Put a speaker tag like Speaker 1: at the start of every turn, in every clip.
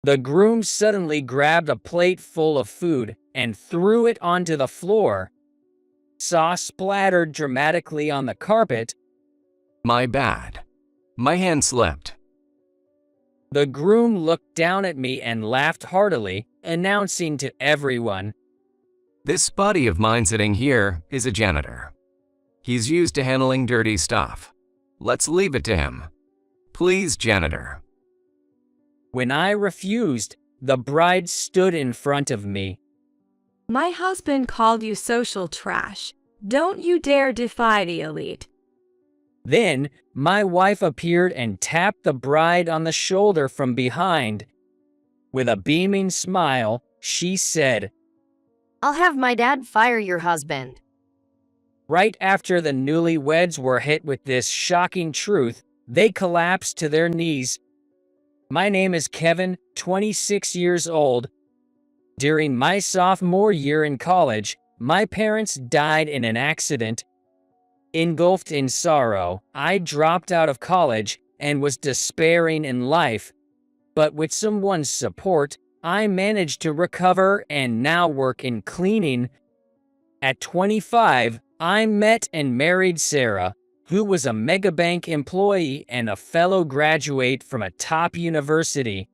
Speaker 1: The groom suddenly grabbed a plate full of food and threw it onto the floor. Sauce splattered dramatically on the carpet.
Speaker 2: My bad. My hand slipped.
Speaker 1: The groom looked down at me and laughed heartily, announcing to everyone,
Speaker 2: This buddy of mine sitting here is a janitor. He's used to handling dirty stuff. Let's leave it to him. Please, janitor.
Speaker 1: When I refused, the bride stood in front of me.
Speaker 3: My husband called you social trash. Don't you dare defy the elite.
Speaker 1: Then, my wife appeared and tapped the bride on the shoulder from behind. With a beaming smile, she said,
Speaker 4: I'll have my dad fire your husband.
Speaker 1: Right after the newlyweds were hit with this shocking truth, they collapsed to their knees. My name is Kevin, 26 years old. During my sophomore year in college, my parents died in an accident. Engulfed in sorrow, I dropped out of college and was despairing in life. But with someone's support, I managed to recover and now work in cleaning. At 25, I met and married Sarah, who was a megabank employee and a fellow graduate from a top university.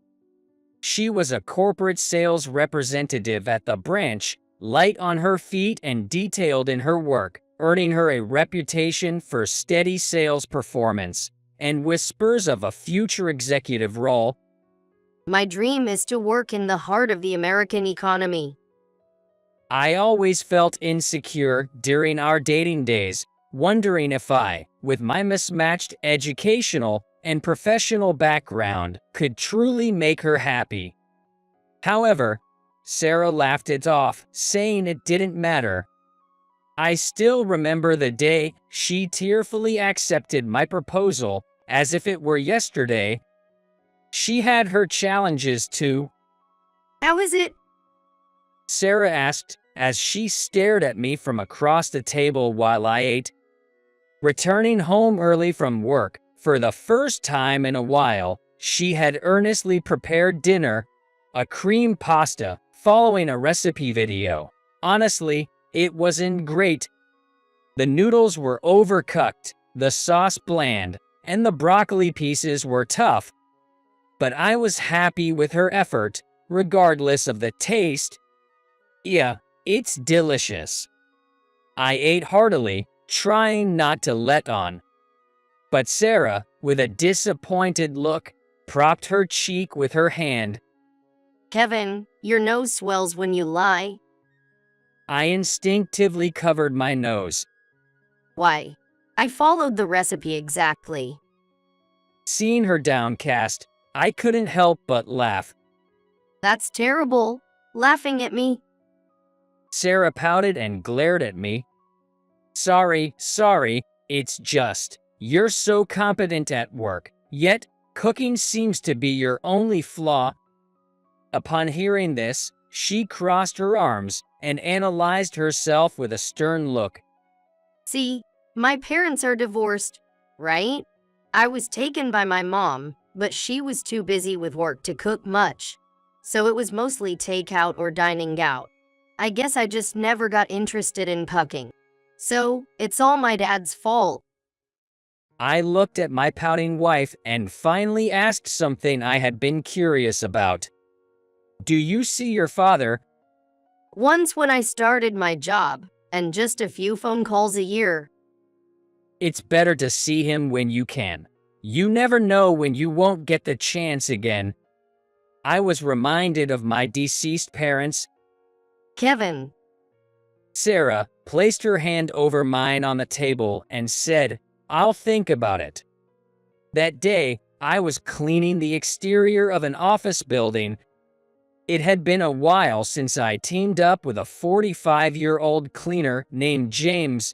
Speaker 1: She was a corporate sales representative at the branch, light on her feet and detailed in her work, earning her a reputation for steady sales performance and whispers of a future executive role.
Speaker 4: My dream is to work in the heart of the American economy.
Speaker 1: I always felt insecure during our dating days, wondering if I, with my mismatched educational and professional background, could truly make her happy. However, Sarah laughed it off, saying it didn't matter. I still remember the day she tearfully accepted my proposal as if it were yesterday. She had her challenges too.
Speaker 4: How is it?
Speaker 1: Sarah asked as she stared at me from across the table while I ate. Returning home early from work, for the first time in a while, she had earnestly prepared dinner, a cream pasta, following a recipe video. Honestly, it wasn't great. The noodles were overcooked, the sauce bland, and the broccoli pieces were tough. But I was happy with her effort, regardless of the taste. Yeah, it's delicious. I ate heartily, trying not to let on. But Sarah, with a disappointed look, propped her cheek with her hand.
Speaker 4: Kevin, your nose swells when you lie.
Speaker 1: I instinctively covered my nose.
Speaker 4: Why? I followed the recipe exactly.
Speaker 1: Seeing her downcast, I couldn't help but laugh.
Speaker 4: That's terrible. Laughing at me.
Speaker 1: Sarah pouted and glared at me. Sorry, it's just, you're so competent at work, yet cooking seems to be your only flaw. Upon hearing this, she crossed her arms and analyzed herself with a stern look.
Speaker 4: See, my parents are divorced, right? I was taken by my mom, but she was too busy with work to cook much. So it was mostly takeout or dining out. I guess I just never got interested in cooking. So, it's all my dad's fault.
Speaker 1: I looked at my pouting wife and finally asked something I had been curious about. Do you see your father?
Speaker 4: Once when I started my job, and just a few phone calls a year.
Speaker 1: It's better to see him when you can. You never know when you won't get the chance again. I was reminded of my deceased parents.
Speaker 4: Kevin.
Speaker 1: Sarah placed her hand over mine on the table and said, I'll think about it. That day, I was cleaning the exterior of an office building. It had been a while since I teamed up with a 45-year-old cleaner named James.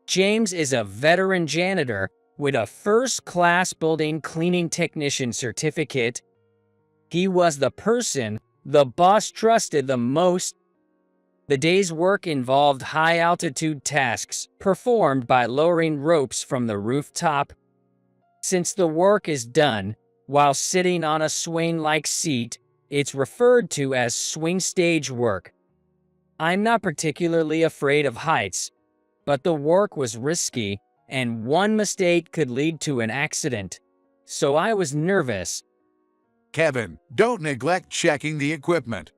Speaker 1: James is a veteran janitor with a first-class building cleaning technician certificate. He was the person the boss trusted the most. The day's work involved high-altitude tasks performed by lowering ropes from the rooftop. Since the work is done while sitting on a swing-like seat, It's referred to as swing stage work. I'm not particularly afraid of heights, but the work was risky, and one mistake could lead to an accident. So I was nervous.
Speaker 5: Kevin, don't neglect checking the equipment.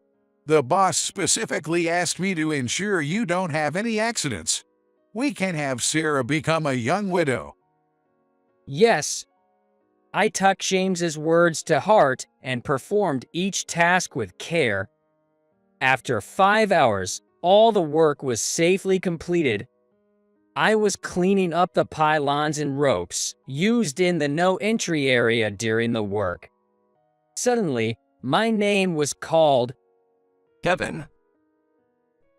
Speaker 5: The boss specifically asked me to ensure you don't have any accidents. We can have Sarah become a young widow.
Speaker 1: Yes. I took James's words to heart and performed each task with care. After 5 hours, all the work was safely completed. I was cleaning up the pylons and ropes used in the no-entry area during the work. Suddenly, my name was called.
Speaker 2: Kevin.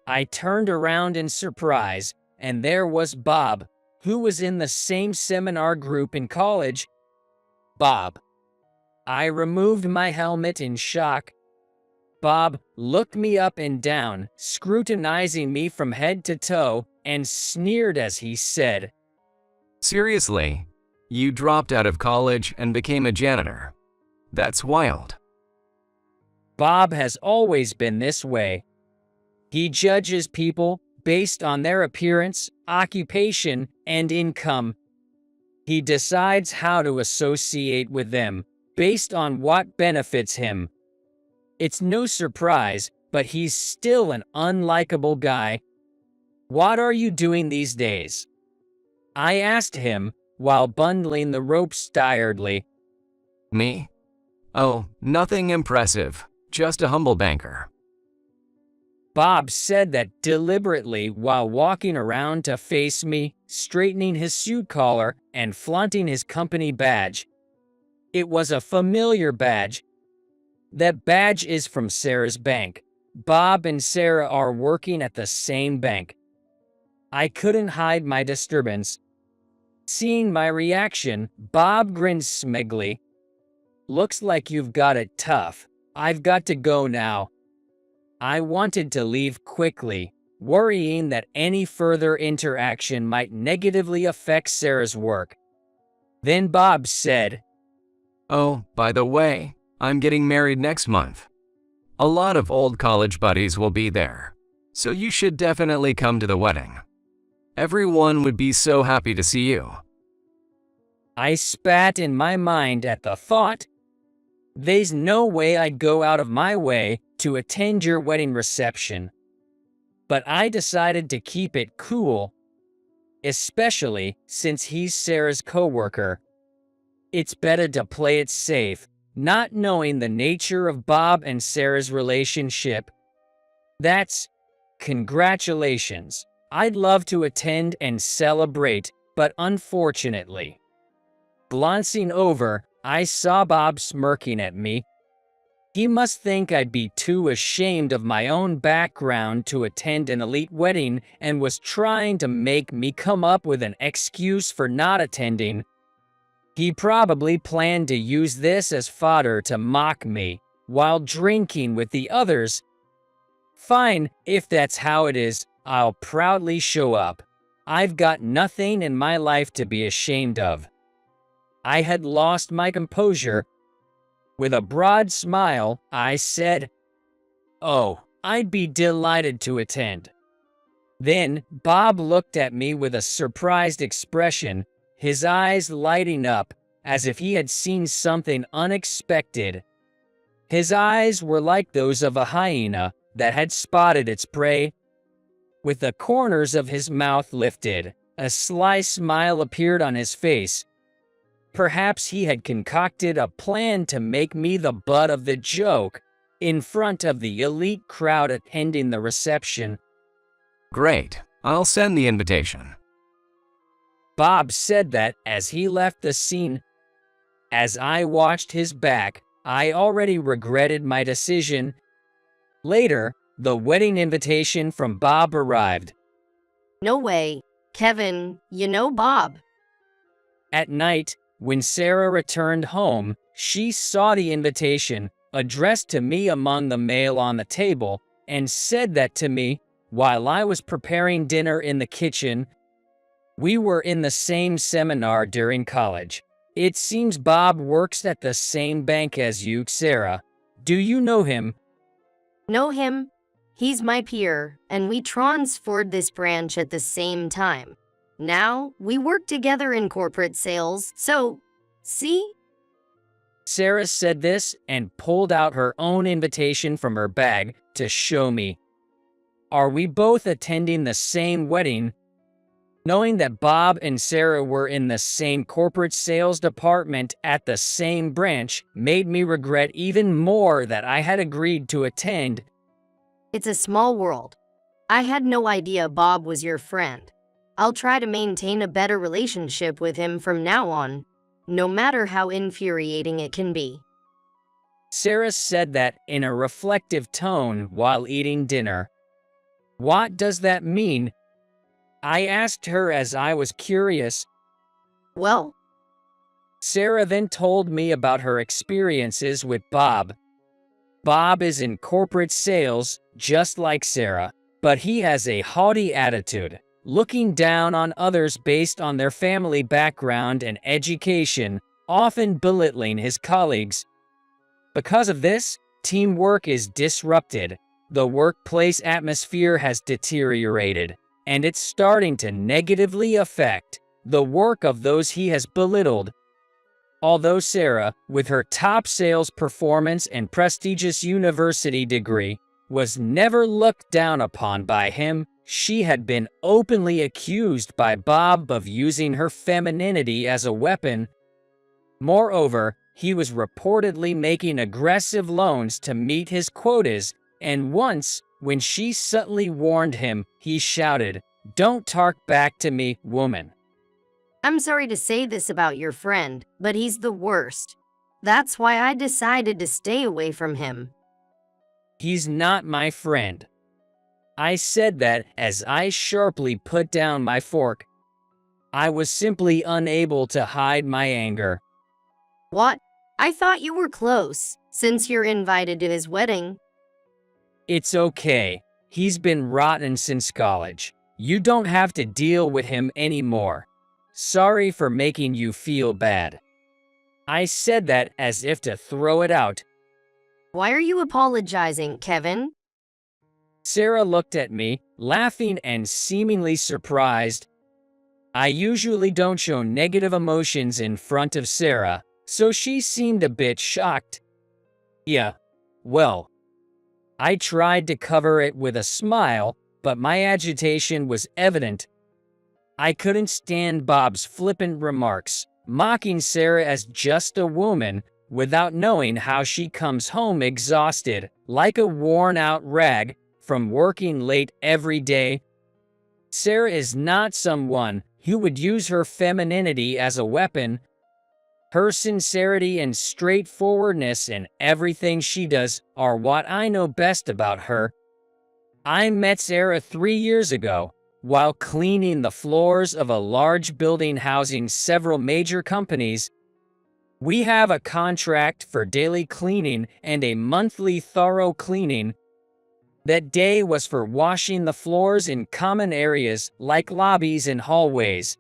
Speaker 1: I turned around in surprise, and there was Bob, who was in the same seminar group in college. Bob. I removed my helmet in shock. Bob looked me up and down, scrutinizing me from head to toe, and sneered as he said,
Speaker 2: Seriously? You dropped out of college and became a janitor. That's wild.
Speaker 1: Bob has always been this way. He judges people based on their appearance, occupation, and income. He decides how to associate with them based on what benefits him. It's no surprise, but he's still an unlikable guy. What are you doing these days? I asked him while bundling the ropes tiredly.
Speaker 2: Me? Oh, nothing impressive. Just a humble banker.
Speaker 1: Bob said that deliberately while walking around to face me, straightening his suit collar, and flaunting his company badge. It was a familiar badge. That badge is from Sarah's bank. Bob and Sarah are working at the same bank. I couldn't hide my disturbance. Seeing my reaction, Bob grinned smugly. Looks like you've got it tough. I've got to go now. I wanted to leave quickly, worrying that any further interaction might negatively affect Sarah's work. Then Bob said,
Speaker 2: Oh, by the way, I'm getting married next month. A lot of old college buddies will be there, so you should definitely come to the wedding. Everyone would be so happy to see you.
Speaker 1: I spat in my mind at the thought. There's no way I'd go out of my way to attend your wedding reception. But I decided to keep it cool, especially since he's Sarah's coworker. It's better to play it safe, not knowing the nature of Bob and Sarah's relationship. That's congratulations. I'd love to attend and celebrate, but unfortunately. Glancing over, I saw Bob smirking at me. He must think I'd be too ashamed of my own background to attend an elite wedding and was trying to make me come up with an excuse for not attending. He probably planned to use this as fodder to mock me while drinking with the others. Fine, if that's how it is, I'll proudly show up. I've got nothing in my life to be ashamed of. I had lost my composure. With a broad smile, I said, Oh, I'd be delighted to attend. Then Bob looked at me with a surprised expression, his eyes lighting up as if he had seen something unexpected. His eyes were like those of a hyena that had spotted its prey. With the corners of his mouth lifted, a sly smile appeared on his face. Perhaps he had concocted a plan to make me the butt of the joke in front of the elite crowd attending the reception.
Speaker 2: Great, I'll send the invitation.
Speaker 1: Bob said that as he left the scene. As I watched his back, I already regretted my decision. Later, the wedding invitation from Bob arrived.
Speaker 4: No way. Kevin, you know Bob.
Speaker 1: At night, when Sarah returned home, she saw the invitation, addressed to me among the mail on the table, and said that to me while I was preparing dinner in the kitchen. We were in the same seminar during college. It seems Bob works at the same bank as you, Sarah. Do you know him?
Speaker 4: Know him? He's my peer, and we transferred this branch at the same time. Now, we work together in corporate sales, so, see?
Speaker 1: Sarah said this and pulled out her own invitation from her bag to show me. Are we both attending the same wedding? Knowing that Bob and Sarah were in the same corporate sales department at the same branch made me regret even more that I had agreed to attend.
Speaker 4: It's a small world. I had no idea Bob was your friend. I'll try to maintain a better relationship with him from now on, no matter how infuriating it can be.
Speaker 1: Sarah said that in a reflective tone while eating dinner. What does that mean? I asked her as I was curious.
Speaker 4: Well,
Speaker 1: Sarah then told me about her experiences with Bob. Bob is in corporate sales, just like Sarah, but he has a haughty attitude, looking down on others based on their family background and education, often belittling his colleagues. Because of this, teamwork is disrupted, the workplace atmosphere has deteriorated, and it's starting to negatively affect the work of those he has belittled. Although Sarah, with her top sales performance and prestigious university degree, was never looked down upon by him, she had been openly accused by Bob of using her femininity as a weapon. Moreover, he was reportedly making aggressive loans to meet his quotas, and once, when she subtly warned him, he shouted, "Don't talk back to me, woman."
Speaker 4: I'm sorry to say this about your friend, but he's the worst. That's why I decided to stay away from him.
Speaker 1: He's not my friend. I said that as I sharply put down my fork. I was simply unable to hide my anger.
Speaker 4: What? I thought you were close, since you're invited to his wedding.
Speaker 1: It's okay. He's been rotten since college. You don't have to deal with him anymore. Sorry for making you feel bad. I said that as if to throw it out.
Speaker 4: Why are you apologizing, Kevin?
Speaker 1: Sarah looked at me, laughing and seemingly surprised. I usually don't show negative emotions in front of Sarah, so she seemed a bit shocked. Yeah, well, I tried to cover it with a smile, but my agitation was evident. I couldn't stand Bob's flippant remarks, mocking Sarah as just a woman, without knowing how she comes home exhausted, like a worn-out rag, from working late every day. Sarah is not someone who would use her femininity as a weapon. Her sincerity and straightforwardness in everything she does are what I know best about her. I met Sarah 3 years ago, while cleaning the floors of a large building housing several major companies. We have a contract for daily cleaning and a monthly thorough cleaning. That day was for washing the floors in common areas like lobbies and hallways.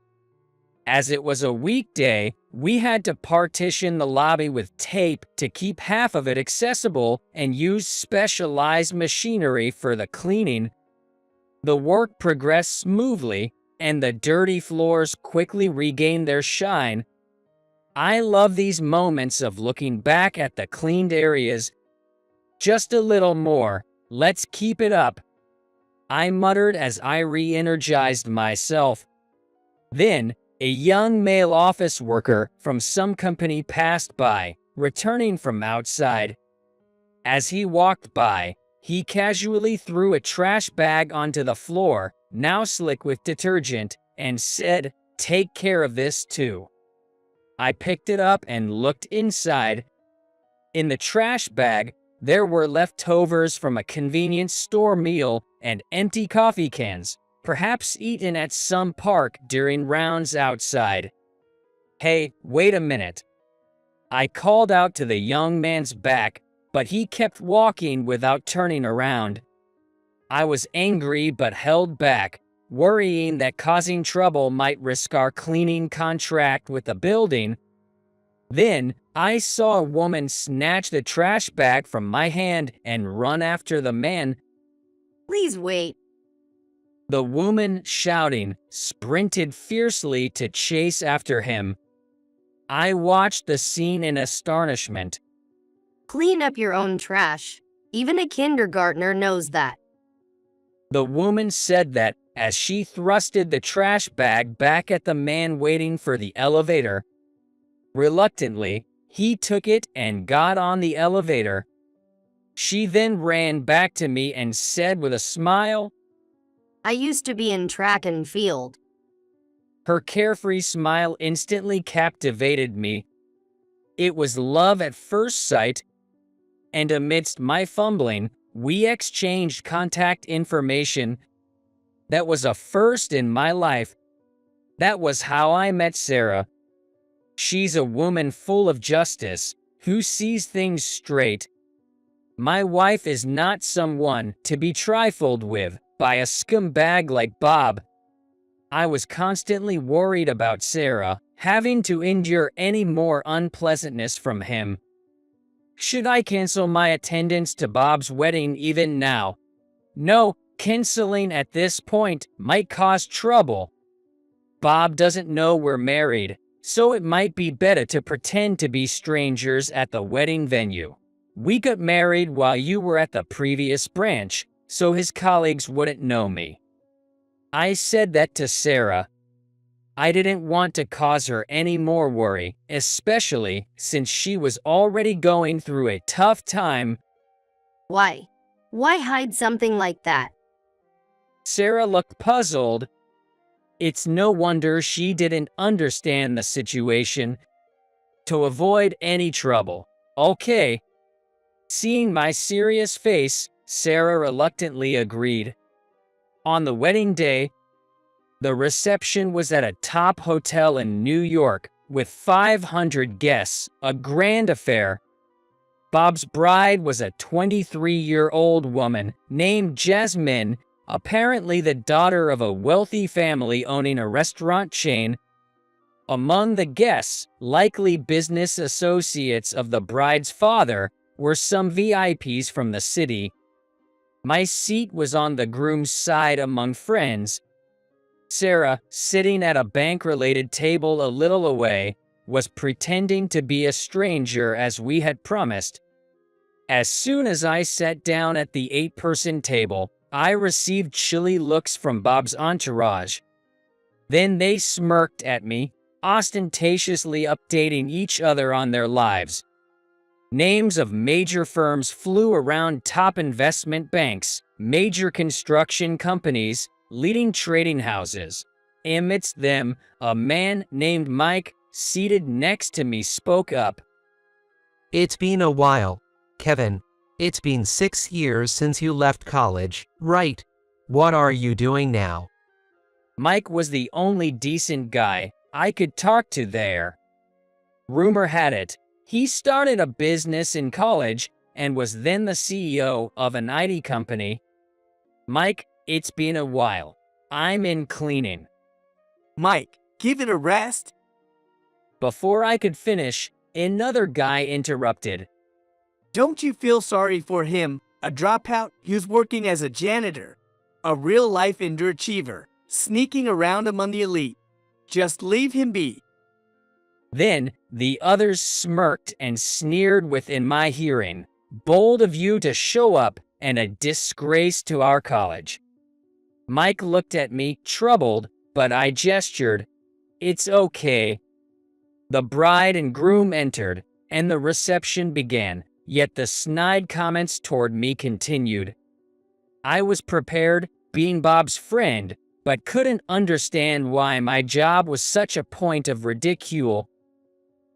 Speaker 1: As it was a weekday, we had to partition the lobby with tape to keep half of it accessible and use specialized machinery for the cleaning. The work progressed smoothly, and the dirty floors quickly regained their shine. I love these moments of looking back at the cleaned areas. Just a little more, let's keep it up, I muttered as I re-energized myself. Then, a young male office worker from some company passed by, returning from outside. As he walked by, he casually threw a trash bag onto the floor, now slick with detergent, and said, "Take care of this too." I picked it up and looked inside. In the trash bag, there were leftovers from a convenience store meal and empty coffee cans, perhaps eaten at some park during rounds outside. "Hey, wait a minute." I called out to the young man's back, but he kept walking without turning around. I was angry but held back, worrying that causing trouble might risk our cleaning contract with the building. Then, I saw a woman snatch the trash bag from my hand and run after the man.
Speaker 4: Please wait.
Speaker 1: The woman, shouting, sprinted fiercely to chase after him. I watched the scene in astonishment.
Speaker 4: Clean up your own trash. Even a kindergartner knows that.
Speaker 1: The woman said that as she thrusted the trash bag back at the man waiting for the elevator. Reluctantly, he took it and got on the elevator. She then ran back to me and said with a smile,
Speaker 4: I used to be in track and field.
Speaker 1: Her carefree smile instantly captivated me. It was love at first sight, and amidst my fumbling, we exchanged contact information. That was a first in my life. That was how I met Sarah. She's a woman full of justice, who sees things straight. My wife is not someone to be trifled with by a scumbag like Bob. I was constantly worried about Sarah having to endure any more unpleasantness from him. Should I cancel my attendance to Bob's wedding even now? No, canceling at this point might cause trouble. Bob doesn't know we're married, so it might be better to pretend to be strangers at the wedding venue. We got married while you were at the previous branch, so his colleagues wouldn't know me. I said that to Sarah. I didn't want to cause her any more worry, especially since she was already going through a tough time.
Speaker 4: Why? Why hide something like that?
Speaker 1: Sarah looked puzzled. It's no wonder she didn't understand the situation. To avoid any trouble. Okay. Seeing my serious face, Sarah reluctantly agreed. On the wedding day, the reception was at a top hotel in New York with 500 guests, a grand affair. Bob's bride was a 23-year-old woman named Jasmine, apparently the daughter of a wealthy family owning a restaurant chain. Among the guests, likely business associates of the bride's father, were some VIPs from the city. My seat was on the groom's side among friends. Sarah, sitting at a bank-related table a little away, was pretending to be a stranger as we had promised. As soon as I sat down at the 8-person table, I received chilly looks from Bob's entourage. Then they smirked at me, ostentatiously updating each other on their lives. Names of major firms flew around: top investment banks, major construction companies, leading trading houses. Amidst them, a man named Mike, seated next to me, spoke up.
Speaker 6: It's been a while, Kevin. It's been 6 years since you left college, right? What are you doing now?
Speaker 1: Mike was the only decent guy I could talk to there. Rumor had it, he started a business in college and was then the CEO of an IT company. Mike, it's been a while. I'm in cleaning.
Speaker 7: Mike, give it a rest.
Speaker 1: Before I could finish, another guy interrupted.
Speaker 7: Don't you feel sorry for him, a dropout who's working as a janitor, a real-life underachiever, sneaking around among the elite? Just leave him be.
Speaker 1: Then, the others smirked and sneered within my hearing. Bold of you to show up, and a disgrace to our college. Mike looked at me, troubled, but I gestured. It's okay. The bride and groom entered, and the reception began, yet the snide comments toward me continued. I was prepared, being Bob's friend, but couldn't understand why my job was such a point of ridicule.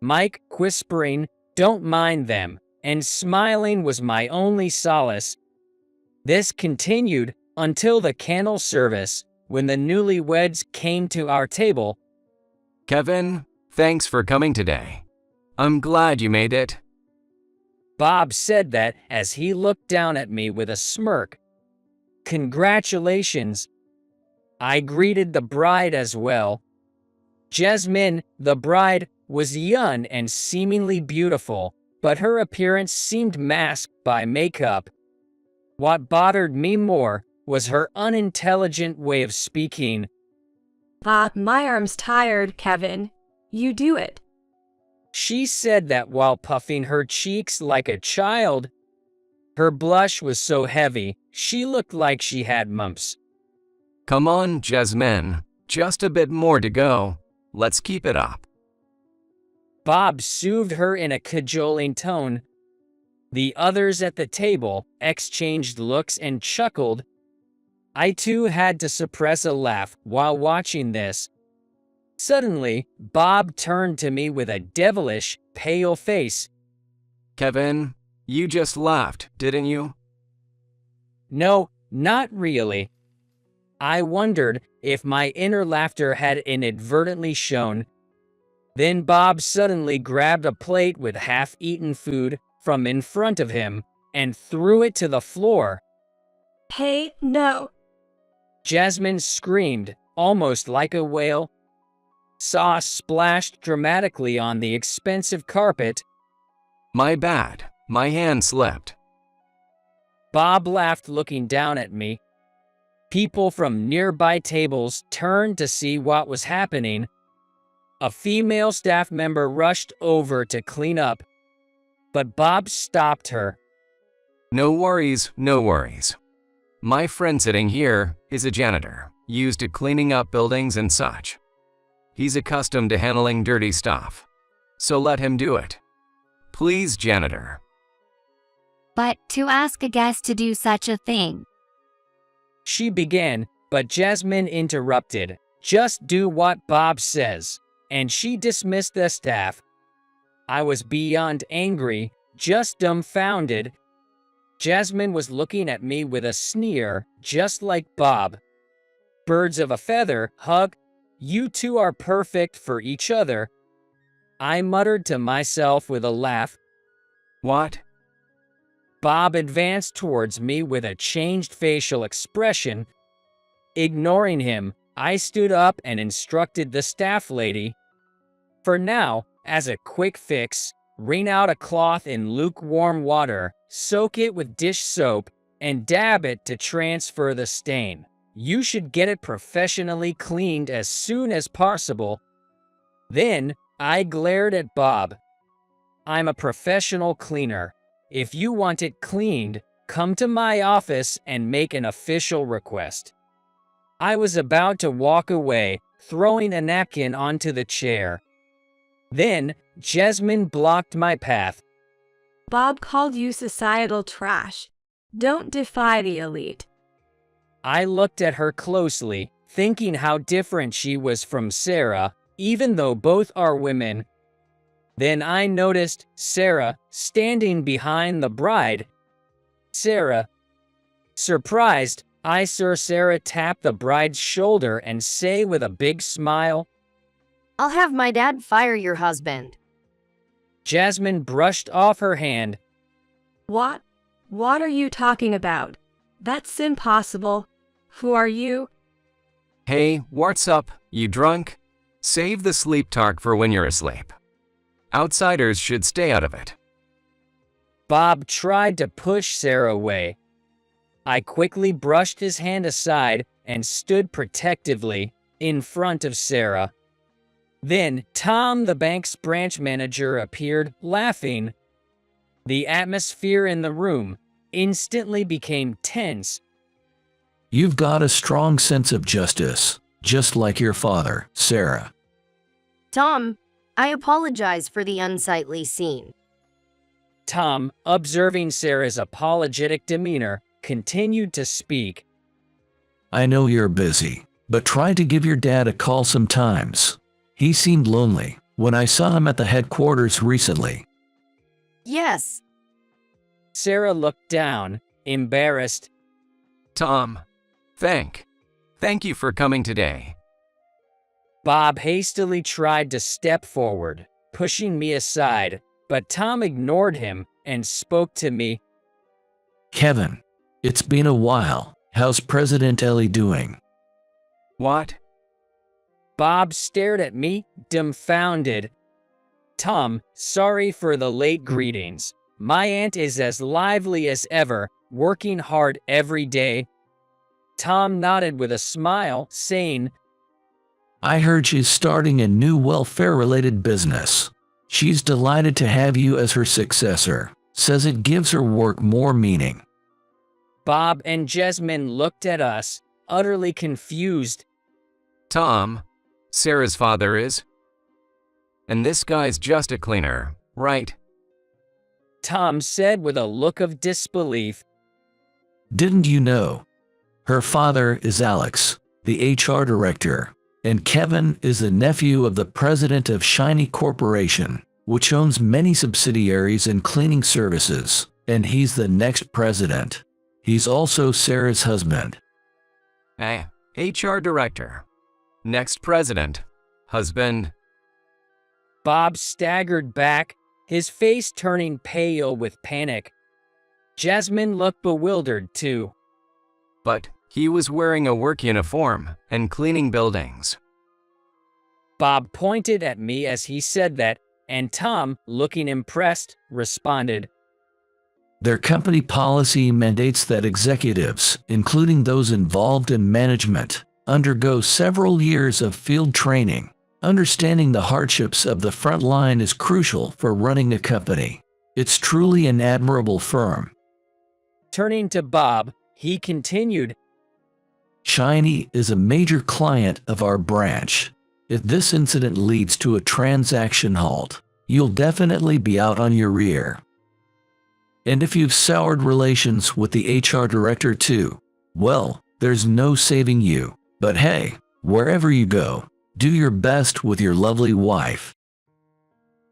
Speaker 1: Mike, whispering, "Don't mind them," and smiling was my only solace. This continued until the candle service, when the newlyweds came to our table.
Speaker 2: Kevin, thanks for coming today. I'm glad you made it.
Speaker 1: Bob said that as he looked down at me with a smirk. Congratulations. I greeted the bride as well. Jasmine, the bride, was young and seemingly beautiful, but her appearance seemed masked by makeup. What bothered me more was her unintelligent way of speaking.
Speaker 3: My arm's tired, Kevin. You do it.
Speaker 1: She said that while puffing her cheeks like a child. Her blush was so heavy, she looked like she had mumps.
Speaker 2: Come on, Jasmine. Just a bit more to go. Let's keep it up.
Speaker 1: Bob soothed her in a cajoling tone. The others at the table exchanged looks and chuckled. I too had to suppress a laugh while watching this. Suddenly, Bob turned to me with a devilish, pale face.
Speaker 2: Kevin, you just laughed, didn't you?
Speaker 1: No, not really. I wondered if my inner laughter had inadvertently shown. Then Bob suddenly grabbed a plate with half-eaten food from in front of him and threw it to the floor.
Speaker 3: Hey, no.
Speaker 1: Jasmine screamed, almost like a whale. Sauce splashed dramatically on the expensive carpet.
Speaker 2: My bad. My hand slipped.
Speaker 1: Bob laughed, looking down at me. People from nearby tables turned to see what was happening. A female staff member rushed over to clean up, but Bob stopped her.
Speaker 2: No worries, no worries. My friend sitting here is a janitor, used to cleaning up buildings and such. He's accustomed to handling dirty stuff, so let him do it. Please, janitor.
Speaker 8: But to ask a guest to do such a thing.
Speaker 1: She began, but Jasmine interrupted. Just do what Bob says. And she dismissed the staff. I was beyond angry, just dumbfounded. Jasmine was looking at me with a sneer, just like Bob. Birds of a feather, hug. You two are perfect for each other. I muttered to myself with a laugh.
Speaker 2: What?
Speaker 1: Bob advanced towards me with a changed facial expression. Ignoring him, I stood up and instructed the staff lady. For now, as a quick fix, wring out a cloth in lukewarm water, soak it with dish soap, and dab it to transfer the stain. You should get it professionally cleaned as soon as possible. Then, I glared at Bob. I'm a professional cleaner. If you want it cleaned, come to my office and make an official request. I was about to walk away, throwing a napkin onto the chair. Then, Jasmine blocked my path.
Speaker 3: Bob called you societal trash. Don't defy the elite.
Speaker 1: I looked at her closely, thinking how different she was from Sarah, even though both are women. Then I noticed Sarah standing behind the bride. Sarah. Surprised, I saw Sarah tap the bride's shoulder and say with a big smile,
Speaker 4: I'll have my dad fire your husband.
Speaker 1: Jasmine brushed off her hand.
Speaker 3: What? What are you talking about? That's impossible. Who are you?
Speaker 2: Hey, what's up, you drunk? Save the sleep talk for when you're asleep. Outsiders should stay out of it.
Speaker 1: Bob tried to push Sarah away. I quickly brushed his hand aside and stood protectively in front of Sarah. Then Tom, the bank's branch manager, appeared, laughing. The atmosphere in the room instantly became tense.
Speaker 9: You've got a strong sense of justice, just like your father, Sarah.
Speaker 4: Tom, I apologize for the unsightly scene.
Speaker 1: Tom, observing Sarah's apologetic demeanor, continued to speak.
Speaker 9: I know you're busy, but try to give your dad a call sometimes. He seemed lonely when I saw him at the headquarters recently.
Speaker 4: Yes.
Speaker 1: Sarah looked down, embarrassed.
Speaker 2: Tom, thank you for coming today.
Speaker 1: Bob hastily tried to step forward, pushing me aside, but Tom ignored him and spoke to me.
Speaker 9: Kevin, it's been a while. How's President Ellie doing?
Speaker 2: What?
Speaker 1: Bob stared at me, dumbfounded. Tom, sorry for the late greetings. My aunt is as lively as ever, working hard every day. Tom nodded with a smile, saying,
Speaker 9: I heard she's starting a new welfare-related business. She's delighted to have you as her successor. Says it gives her work more meaning.
Speaker 1: Bob and Jasmine looked at us, utterly confused.
Speaker 2: Tom, Sarah's father is? And this guy's just a cleaner, right?
Speaker 1: Tom said with a look of disbelief.
Speaker 9: Didn't you know? Her father is Alex, the HR director, and Kevin is the nephew of the president of Shiny Corporation, which owns many subsidiaries in cleaning services, and he's the next president. He's also Sarah's husband.
Speaker 2: Hey, HR director. Next president. Husband.
Speaker 1: Bob staggered back, his face turning pale with panic. Jasmine looked bewildered too.
Speaker 2: But he was wearing a work uniform and cleaning buildings.
Speaker 1: Bob pointed at me as he said that, and Tom, looking impressed, responded,
Speaker 9: Their company policy mandates that executives, including those involved in management, undergo several years of field training. Understanding the hardships of the front line is crucial for running a company. It's truly an admirable firm.
Speaker 1: Turning to Bob, he continued,
Speaker 9: Shiny is a major client of our branch. If this incident leads to a transaction halt, you'll definitely be out on your rear. And if you've soured relations with the HR director too, well, there's no saving you. But hey, wherever you go, do your best with your lovely wife.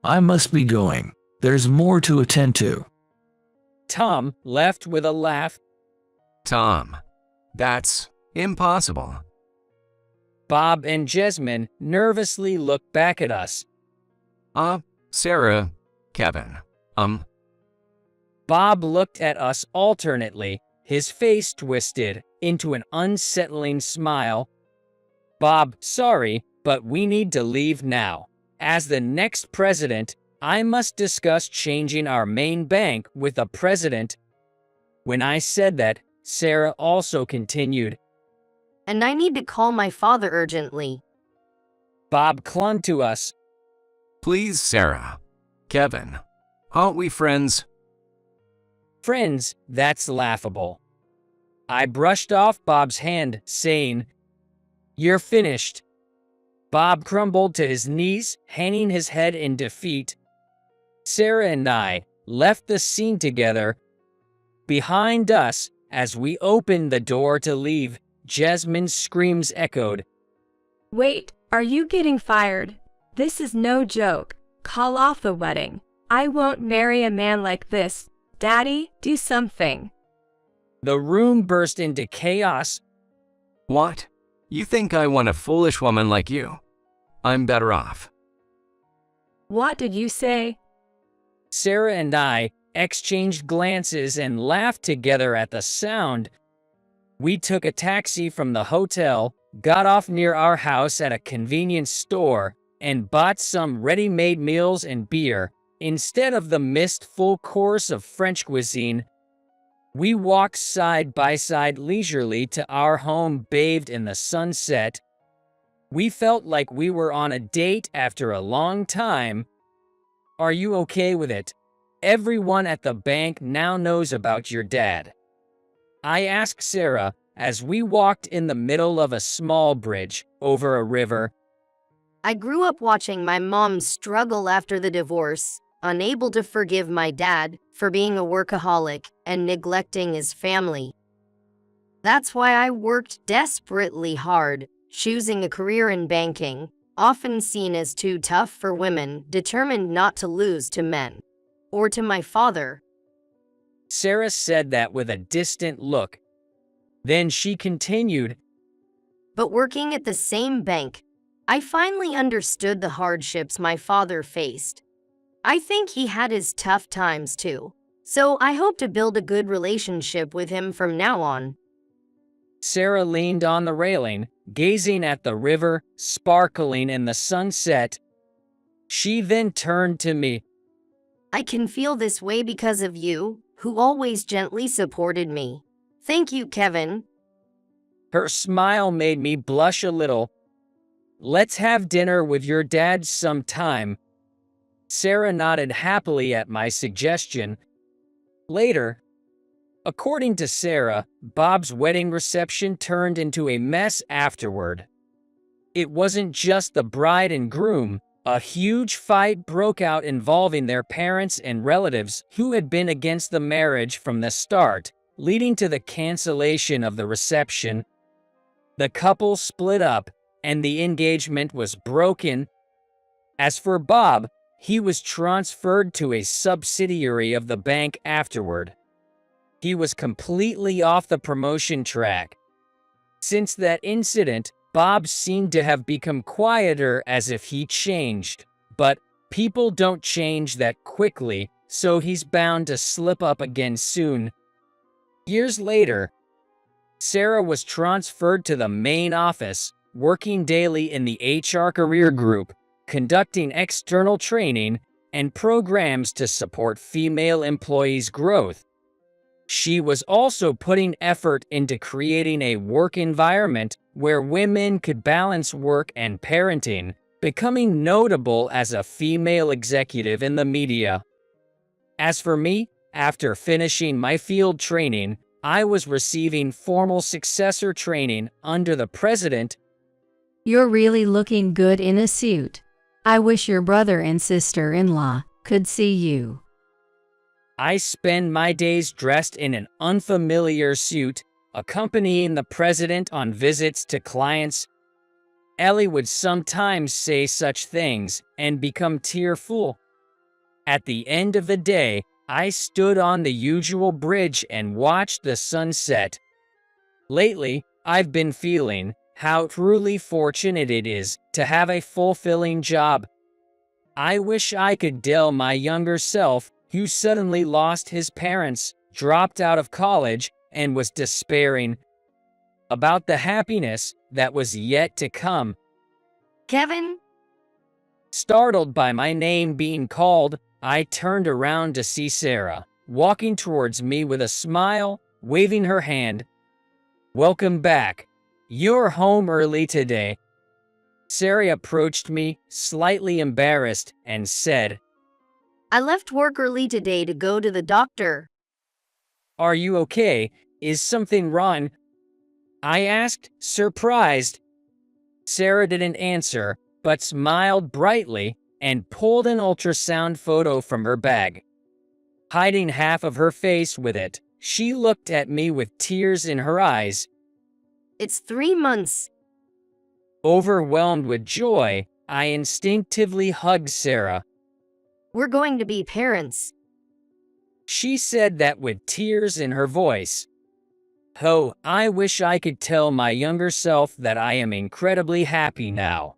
Speaker 9: I must be going. There's more to attend to.
Speaker 1: Tom left with a laugh.
Speaker 2: Tom, that's impossible.
Speaker 1: Bob and Jasmine nervously looked back at us.
Speaker 2: Sarah, Kevin,
Speaker 1: Bob looked at us alternately, his face twisted into an unsettling smile. Bob, sorry, but we need to leave now. As the next president, I must discuss changing our main bank with the president. When I said that, Sarah also continued,
Speaker 4: And I need to call my father urgently.
Speaker 1: Bob clung to us.
Speaker 2: Please, Sarah. Kevin, aren't we friends?
Speaker 1: Friends, that's laughable. I brushed off Bob's hand, saying, You're finished. Bob crumbled to his knees, hanging his head in defeat. Sarah and I left the scene together. Behind us, as we opened the door to leave, Jasmine's screams echoed.
Speaker 3: Wait, are you getting fired? This is no joke. Call off the wedding. I won't marry a man like this. Daddy, do something.
Speaker 1: The room burst into chaos.
Speaker 2: What? You think I want a foolish woman like you? I'm better off.
Speaker 3: What did you say?
Speaker 1: Sarah and I exchanged glances and laughed together at the sound. We took a taxi from the hotel, got off near our house at a convenience store, and bought some ready-made meals and beer. Instead of the missed full course of French cuisine, we walked side by side leisurely to our home bathed in the sunset. We felt like we were on a date after a long time. Are you okay with it? Everyone at the bank now knows about your dad. I asked Sarah as we walked in the middle of a small bridge over a river.
Speaker 4: I grew up watching my mom struggle after the divorce, unable to forgive my dad for being a workaholic and neglecting his family. That's why I worked desperately hard, choosing a career in banking, often seen as too tough for women, determined not to lose to men. Or to my father.
Speaker 1: Sarah said that with a distant look. Then she continued,
Speaker 4: But working at the same bank, I finally understood the hardships my father faced. I think he had his tough times too, so I hope to build a good relationship with him from now on.
Speaker 1: Sarah leaned on the railing, gazing at the river, sparkling in the sunset. She then turned to me.
Speaker 4: I can feel this way because of you, who always gently supported me. Thank you, Kevin.
Speaker 1: Her smile made me blush a little. Let's have dinner with your dad sometime. Sarah nodded happily at my suggestion. Later, according to Sarah, Bob's wedding reception turned into a mess afterward. It wasn't just the bride and groom. A huge fight broke out involving their parents and relatives who had been against the marriage from the start, leading to the cancellation of the reception. The couple split up, and the engagement was broken. As for Bob, he was transferred to a subsidiary of the bank afterward. He was completely off the promotion track. Since that incident, Bob seemed to have become quieter, as if he changed. But people don't change that quickly, so he's bound to slip up again soon. Years later, Sarah was transferred to the main office, working daily in the HR career group, conducting external training and programs to support female employees' growth. She was also putting effort into creating a work environment where women could balance work and parenting, becoming notable as a female executive in the media. As for me, after finishing my field training, I was receiving formal successor training under the president.
Speaker 10: You're really looking good in a suit. I wish your brother and sister-in-law could see you.
Speaker 1: I spend my days dressed in an unfamiliar suit, accompanying the president on visits to clients. Ellie would sometimes say such things and become tearful. At the end of the day, I stood on the usual bridge and watched the sunset. Lately, I've been feeling how truly fortunate it is to have a fulfilling job. I wish I could tell my younger self, who suddenly lost his parents, dropped out of college, and was despairing, about the happiness that was yet to come.
Speaker 4: Kevin?
Speaker 1: Startled by my name being called, I turned around to see Sarah, walking towards me with a smile, waving her hand. Welcome back. You're home early today. Sarah approached me, slightly embarrassed, and said,
Speaker 4: I left work early today to go to the doctor.
Speaker 1: Are you okay? Is something wrong? I asked, surprised. Sarah didn't answer, but smiled brightly and pulled an ultrasound photo from her bag. Hiding half of her face with it, she looked at me with tears in her eyes.
Speaker 4: It's 3 months.
Speaker 1: Overwhelmed with joy, I instinctively hugged Sarah.
Speaker 4: We're going to be parents.
Speaker 1: She said that with tears in her voice. Oh, I wish I could tell my younger self that I am incredibly happy now.